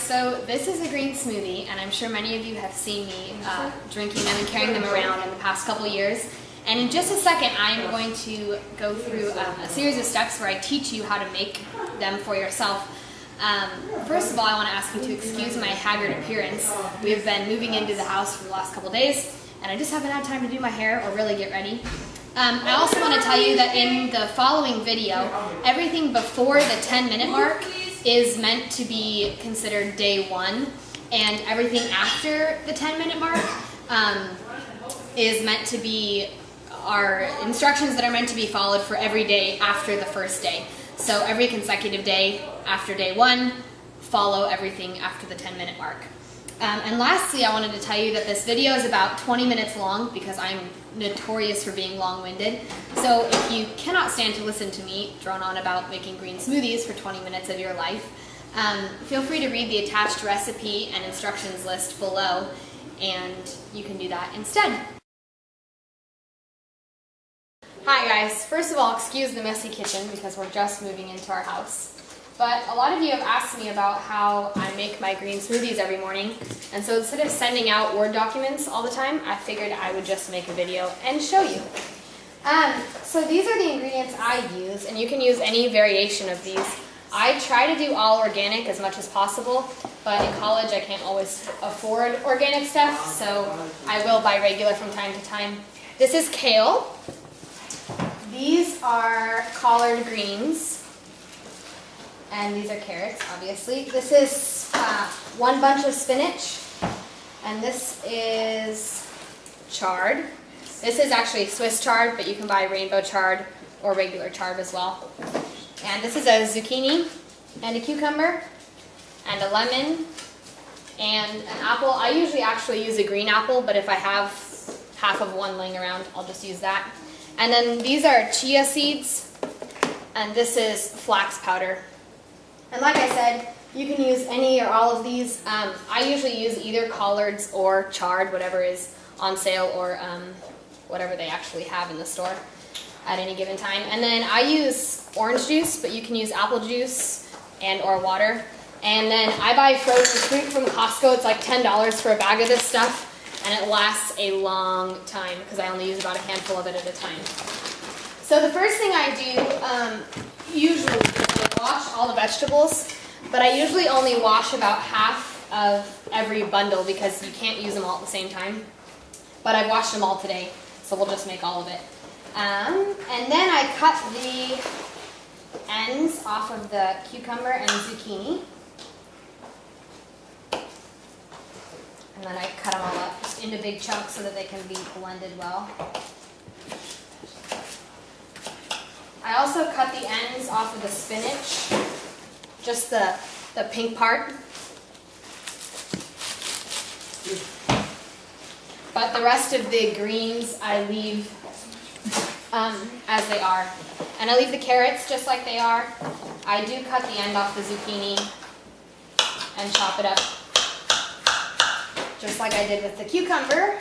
so this is a green smoothie, and I'm sure many of you have seen me drinking them and carrying them around in the past couple years. And in just a second, I'm going to go through a series of steps where I teach you how to make them for yourself. First of all, I want to ask you to excuse my haggard appearance. We've been moving into the house for the last couple days, and I just haven't had time to do my hair or really get ready. I also want to tell you that in the following video, everything before the 10-minute mark is meant to be considered day one, and everything after the 10-minute mark is meant to be our instructions that are meant to be followed for every day after the first day. So every consecutive day after day one, follow everything after the 10-minute mark. And lastly, I wanted to tell you that this video is about 20 minutes long because I'm notorious for being long-winded. So if you cannot stand to listen to me drone on about making green smoothies for 20 minutes of your life, feel free to read the attached recipe and instructions list below, and you can do that instead. Hi guys, first of all, excuse the messy kitchen because we're just moving into our house. But a lot of you have asked me about how I make my green smoothies every morning, and so instead of sending out Word documents all the time, I figured I would just make a video and show you. So these are the ingredients I use, and you can use any variation of these. I try to do all organic as much as possible, but in college I can't always afford organic stuff, so I will buy regular from time to time. This is kale. These are collard greens. And these are carrots, obviously. This is one bunch of spinach, and this is chard. This is actually Swiss chard, but you can buy rainbow chard or regular chard as well. And this is a zucchini, and a cucumber, and a lemon, and an apple. I usually actually use a green apple, but if I have half of one laying around, I'll just use that. And then these are chia seeds, and this is flax powder. And like I said, you can use any or all of these. I usually use either collards or chard, whatever is on sale, or whatever they actually have in the store at any given time. And then I use orange juice, but you can use apple juice and or water. And then I buy frozen fruit from Costco. It's like $10 for a bag of this stuff, and it lasts a long time because I only use about a handful of it at a time. So the first thing I do usually is wash all the vegetables, but I usually only wash about half of every bundle because you can't use them all at the same time. But I've washed them all today, so we'll just make all of it. And then I cut the ends off of the cucumber and zucchini. And then I cut them all up just into big chunks so that they can be blended well. I also cut the ends off of the spinach, just the pink part. But the rest of the greens I leave as they are. And I leave the carrots just like they are. I do cut the end off the zucchini and chop it up, just like I did with the cucumber.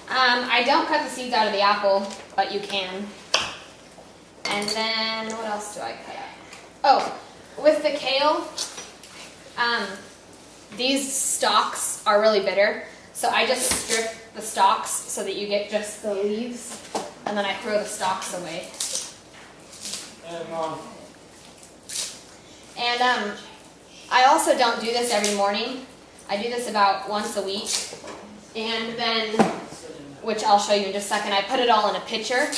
I don't cut the seeds out of the apple, but you can. And then, what else do I cut out? Oh, with the kale, these stalks are really bitter, so I just strip the stalks so that you get just the leaves, and then I throw the stalks away. And I also don't do this every morning. I do this about once a week, and then, which I'll show you in just a second, I put it all in a pitcher,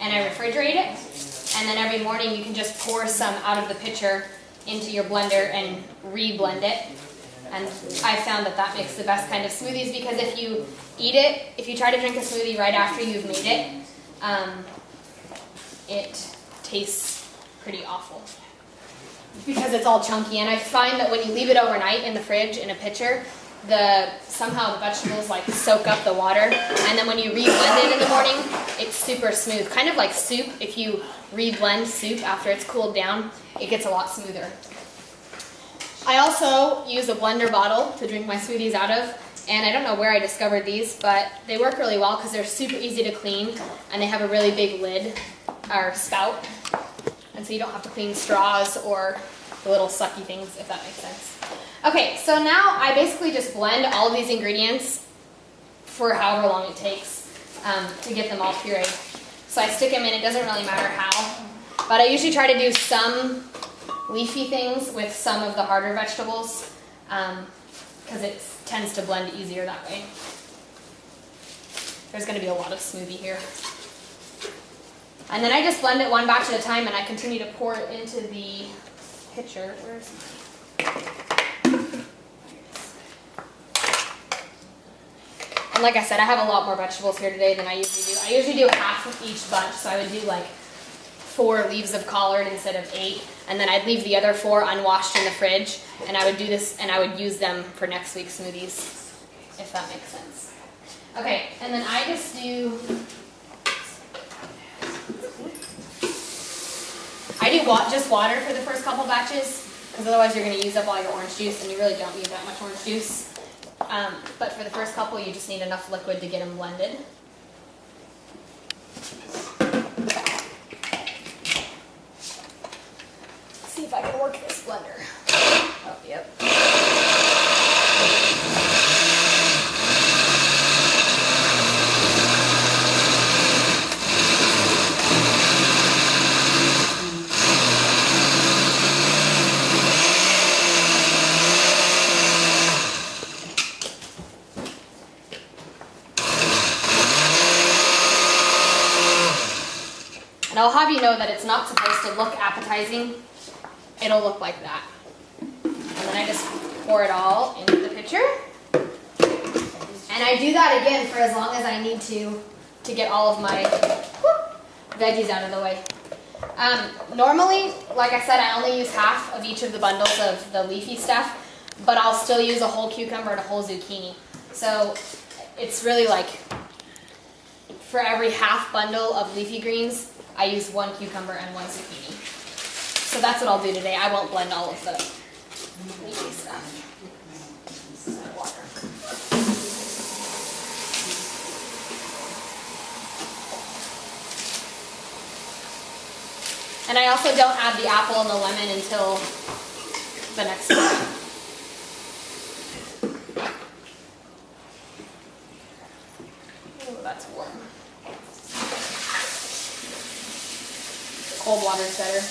and I refrigerate it. And then every morning you can just pour some out of the pitcher into your blender and re-blend it. And I found that that makes the best kind of smoothies because if you eat it, if you try to drink a smoothie right after you've made it, it tastes pretty awful because it's all chunky. And I find that when you leave it overnight in the fridge in a pitcher, somehow the vegetables like soak up the water, and then when you re-blend it in the morning, it's super smooth. Kind of like soup. If you re-blend soup after it's cooled down, it gets a lot smoother. I also use a blender bottle to drink my smoothies out of, and I don't know where I discovered these, but they work really well because they're super easy to clean, and they have a really big lid, or spout, and so you don't have to clean straws or the little sucky things, if that makes sense. Okay, so now I basically just blend all of these ingredients for however long it takes to get them all pureed. So I stick them in, it doesn't really matter how, but I usually try to do some leafy things with some of the harder vegetables because it tends to blend easier that way. There's going to be a lot of smoothie here. And then I just blend it one batch at a time, and I continue to pour it into the pitcher. Where's my... And like I said, I have a lot more vegetables here today than I usually do. I usually do half of each bunch, so I would do like 4 leaves of collard instead of 8, and then I'd leave the other 4 unwashed in the fridge, and I would do this, and I would use them for next week's smoothies, if that makes sense. Okay, and then I just do... just water for the first couple batches, because otherwise you're going to use up all your orange juice, and you really don't need that much orange juice. But for the first couple, you just need enough liquid to get them blended. Let's see if I can work this blender. Oh, yep. And I'll have you know that it's not supposed to look appetizing. It'll look like that. And then I just pour it all into the pitcher. And I do that again for as long as I need to get all of my veggies out of the way. Normally, like I said, I only use half of each of the bundles of the leafy stuff, but I'll still use a whole cucumber and a whole zucchini. So it's really like for every half bundle of leafy greens, I use 1 cucumber and 1 zucchini. So that's what I'll do today. I won't blend all of the leafy stuff. Water. And I also don't add the apple and the lemon until the next day. Oh, that's warm. Cold water's better.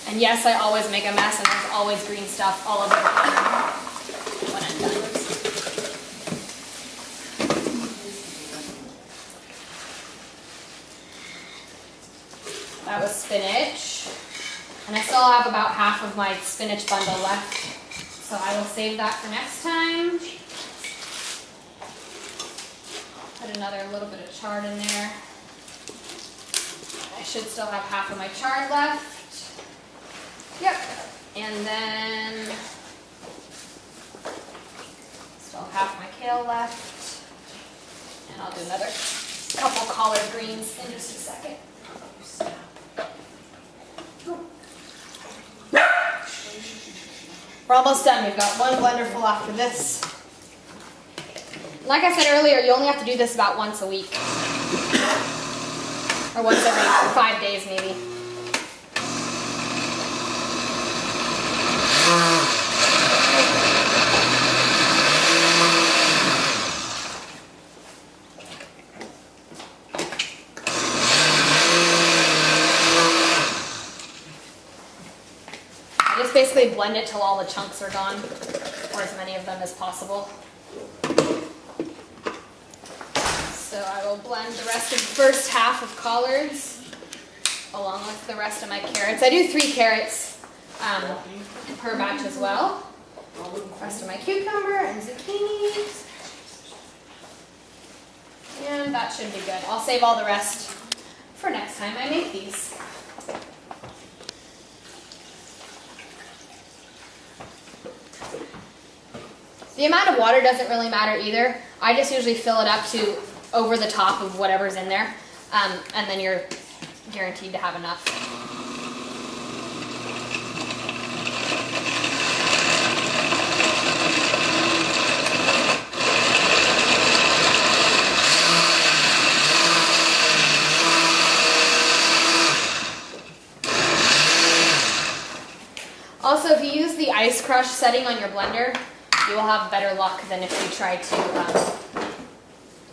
And yes, I always make a mess, and there's always green stuff all over the counter when I'm done. That was spinach. And I still have about half of my spinach bundle left, so I will save that for next time. Put another little bit of chard in there. I should still have half of my chard left. Yep. And then still half my kale left. And I'll do another couple collard greens in just a second. We're almost done. We've got 1 blender full after this. Like I said earlier, you only have to do this about once a week. Or once every 5 days maybe. Basically blend it till all the chunks are gone, or as many of them as possible. So I will blend the rest of the first half of collards along with the rest of my carrots. I do 3 carrots per batch as well. The rest of my cucumber and zucchini. And that should be good. I'll save all the rest for next time I make these. The amount of water doesn't really matter either. I just usually fill it up to over the top of whatever's in there, and then you're guaranteed to have enough. Also, if you use the ice crush setting on your blender, you will have better luck than if you try to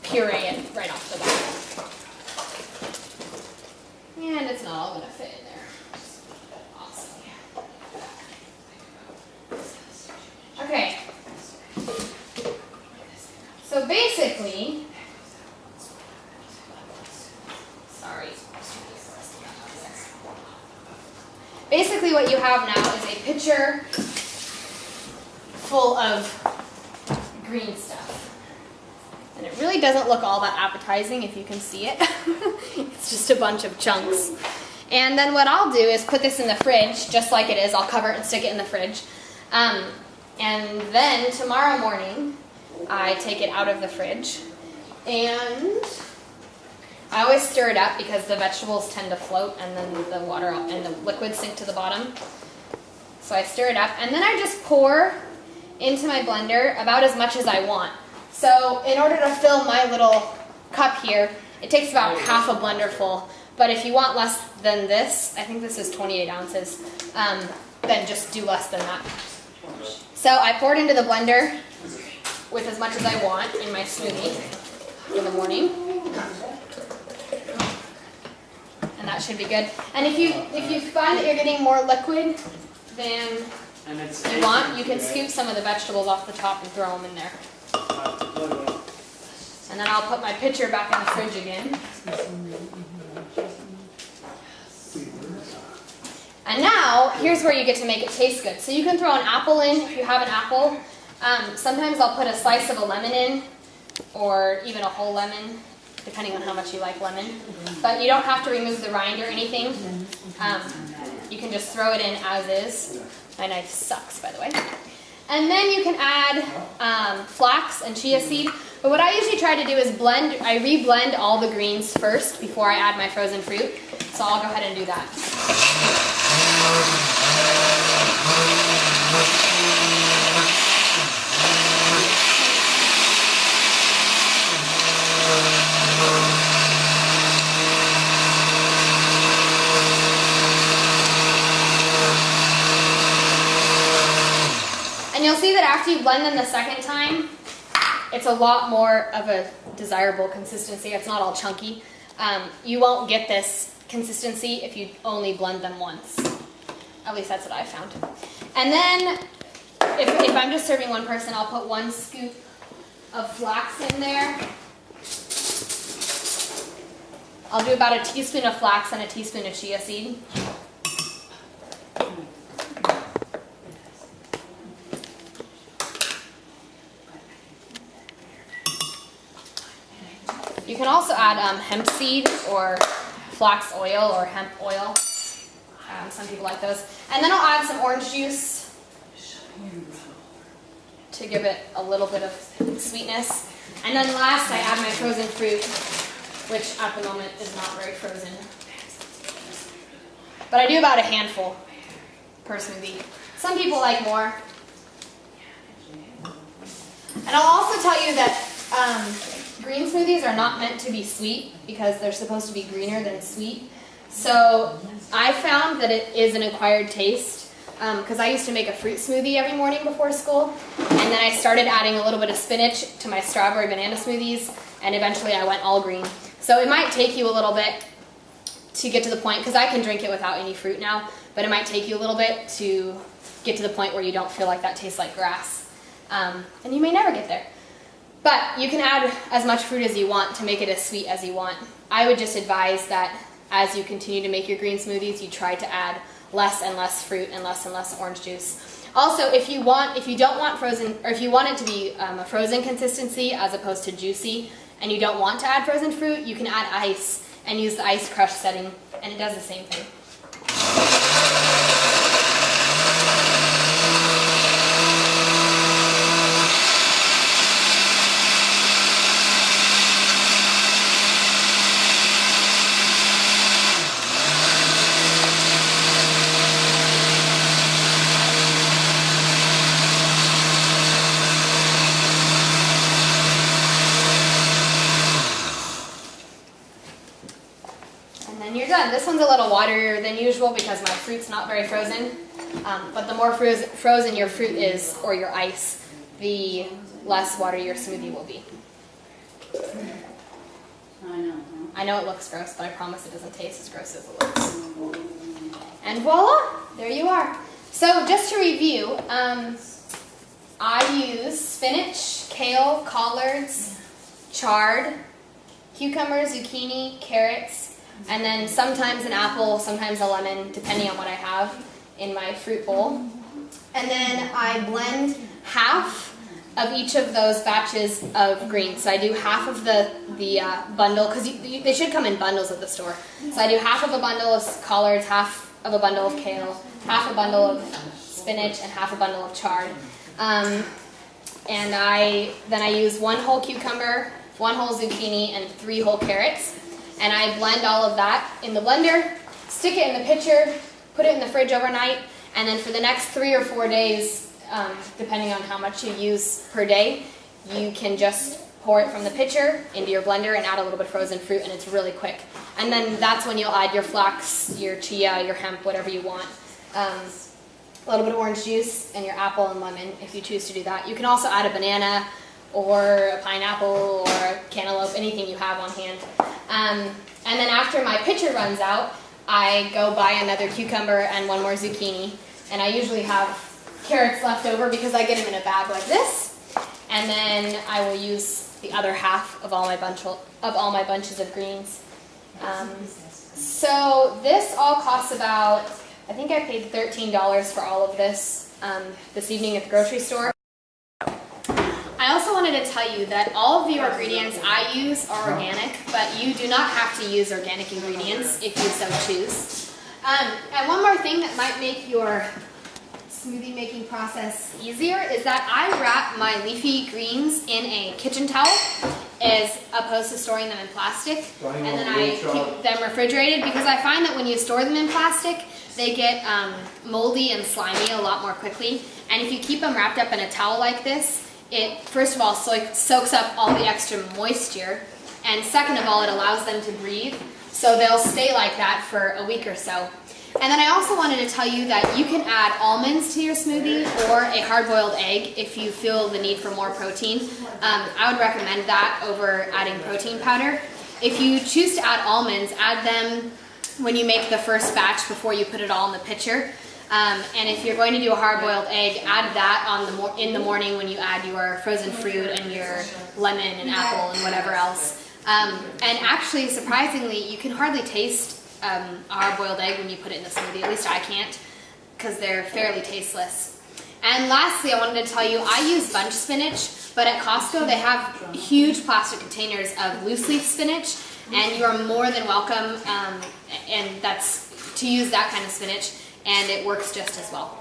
puree it right off the bat. And it's not all going to fit in there. Awesome. Okay. So basically, basically what you have now is a pitcher full of green stuff. And it really doesn't look all that appetizing if you can see it. It's just a bunch of chunks. And then what I'll do is put this in the fridge, just like it is. I'll cover it and stick it in the fridge. And then tomorrow morning, I take it out of the fridge. And I always stir it up because the vegetables tend to float and then the water and the liquids sink to the bottom. So I stir it up and then I just pour into my blender about as much as I want. So in order to fill my little cup here, it takes about half a blender full. But if you want less than this, I think this is 28 ounces, then just do less than that. So I pour it into the blender with as much as I want in my smoothie in the morning. And that should be good. And if you find that you're getting more liquid than you want, you can scoop some of the vegetables off the top and throw them in there. And then I'll put my pitcher back in the fridge again. And now, here's where you get to make it taste good. So you can throw an apple in if you have an apple. Sometimes I'll put a slice of a lemon in, or even a whole lemon, depending on how much you like lemon. But you don't have to remove the rind or anything. You can just throw it in as is. My knife sucks, by the way. And then you can add flax and chia seed. But what I usually try to do is I re-blend all the greens first before I add my frozen fruit. So I'll go ahead and do that. And you'll see that after you blend them the second time, it's a lot more of a desirable consistency. It's not all chunky. You won't get this consistency if you only blend them once. At least that's what I found. And then, if I'm just serving one person, I'll put 1 scoop of flax in there. I'll do about a teaspoon of flax and a teaspoon of chia seed. You can also add hemp seed or flax oil or hemp oil. Some people like those. And then I'll add some orange juice to give it a little bit of sweetness. And then last, I add my frozen fruit, which at the moment is not very frozen. But I do about a handful per smoothie. Some people like more. And I'll also tell you that green smoothies are not meant to be sweet because they're supposed to be greener than sweet. So I found that it is an acquired taste because I used to make a fruit smoothie every morning before school, and then I started adding a little bit of spinach to my strawberry banana smoothies, and eventually I went all green. So it might take you a little bit to get to the point, because I can drink it without any fruit now, but it might take you a little bit to get to the point where you don't feel like that tastes like grass. And you may never get there. But you can add as much fruit as you want to make it as sweet as you want. I would just advise that as you continue to make your green smoothies, you try to add less and less fruit and less orange juice. Also, if you don't want frozen, or if you want it to be a frozen consistency as opposed to juicy, and you don't want to add frozen fruit, you can add ice and use the ice crush setting, and it does the same thing. good. This one's a little waterier than usual because my fruit's not very frozen. But the more frozen your fruit is, or your ice, the less watery your smoothie will be. I know it looks gross, but I promise it doesn't taste as gross as it looks. And voila, there you are. So just to review, I use spinach, kale, collards, chard, cucumber, zucchini, carrots, and then sometimes an apple, sometimes a lemon, depending on what I have in my fruit bowl. And then I blend half of each of those batches of greens. So I do half of the bundle, because they should come in bundles at the store. So I do half of a bundle of collards, half of a bundle of kale, half a bundle of spinach, and half a bundle of chard. And then I use 1 whole cucumber, 1 whole zucchini, and 3 whole carrots. And I blend all of that in the blender, stick it in the pitcher, put it in the fridge overnight, and then for the next 3 or 4 days, depending on how much you use per day, you can just pour it from the pitcher into your blender and add a little bit of frozen fruit, and it's really quick. And then that's when you'll add your flax, your chia, your hemp, whatever you want. A little bit of orange juice and your apple and lemon if you choose to do that. You can also add a banana or a pineapple or a cantaloupe, anything you have on hand. And then after my pitcher runs out, I go buy another cucumber and 1 more zucchini. And I usually have carrots left over because I get them in a bag like this. And then I will use the other half of all my bunches of greens. So this all costs about, I think I paid $13 for all of this this evening at the grocery store. I also wanted to tell you that all of the ingredients I use are organic, but you do not have to use organic ingredients if you so choose. And one more thing that might make your smoothie making process easier is that I wrap my leafy greens in a kitchen towel as opposed to storing them in plastic, and then I keep them refrigerated because I find that when you store them in plastic, they get moldy and slimy a lot more quickly. And if you keep them wrapped up in a towel like this, it first of all soaks up all the extra moisture, and second of all, it allows them to breathe, so they'll stay like that for a week or so. And then I also wanted to tell you that you can add almonds to your smoothie or a hard-boiled egg if you feel the need for more protein. I would recommend that over adding protein powder. If you choose to add almonds, add them when you make the first batch before you put it all in the pitcher. And if you're going to do a hard-boiled egg, add that in the morning when you add your frozen fruit and your lemon and apple and whatever else. And actually, surprisingly, you can hardly taste a hard-boiled egg when you put it in the smoothie. At least I can't, because they're fairly tasteless. And lastly, I wanted to tell you, I use bunch spinach, but at Costco they have huge plastic containers of loose leaf spinach, and you are more than welcome and that's to use that kind of spinach, and it works just as well.